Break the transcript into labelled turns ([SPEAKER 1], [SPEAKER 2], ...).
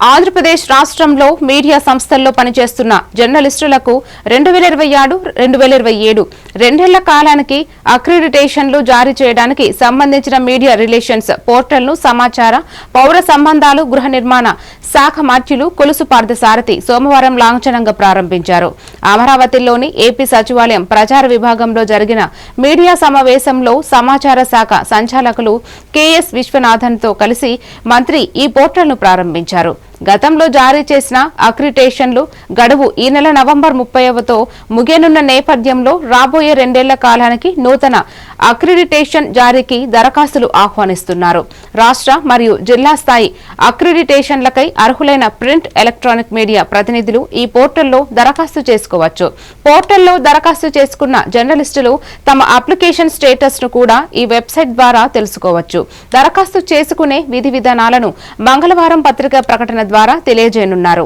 [SPEAKER 1] ఆంధ్రప్రదేశ్ రాష్ట్రంలో మీడియా సంస్థల్లో పనిచేస్తున్న జర్నలిస్టులకు 2026-2027 రెండేళ్ల కాలానికి అక్రిడిటేషన్లు జారీ చేయడానికి సంబంధించిన మీడియా రిలేషన్స్ పోర్టల్ను సమాచార పౌర సంబంధాలు గృహ నిర్మాణ శాఖ మంత్రులు కొలుసు పార్థసారథి సోమవారం లాంఛనంగా ప్రారంభించారు. అమరావతిలోని ఏపీ సచివాలయం ప్రచార విభాగంలో జరిగిన మీడియా సమావేశంలో సమాచార శాఖ సంచాలకులు కెఎస్ విశ్వనాథన్తో కలిసి మంత్రి ఈ పోర్టల్ను ప్రారంభించారు. గతంలో జారీ చేసిన అక్రిడిటేషన్లు గడువు ఈ నెల నవంబర్ 30తో ముగియనున్న నేపథ్యంలో రాబోయే రెండేళ్ల కాలానికి నూతన అక్రిడిటేషన్ జారీకి దరఖాస్తులు ఆహ్వానిస్తున్నారు. రాష్ట్ర మరియు జిల్లా స్థాయి అక్రిడిటేషన్లకై అర్హులైన ప్రింట్, ఎలక్ట్రానిక్ మీడియా ప్రతినిధులు ఈ పోర్టల్లో దరఖాస్తు చేసుకోవచ్చు. పోర్టల్లో దరఖాస్తు చేసుకున్న జర్నలిస్టులు తమ అప్లికేషన్ స్టేటస్ ను కూడా ఈ వెబ్సైట్ ద్వారా తెలుసుకోవచ్చు. దరఖాస్తు చేసుకునే విధి విధానాలను మంగళవారం పత్రికా ప్రకటన ద్వారా తెలియజేయనున్నారు.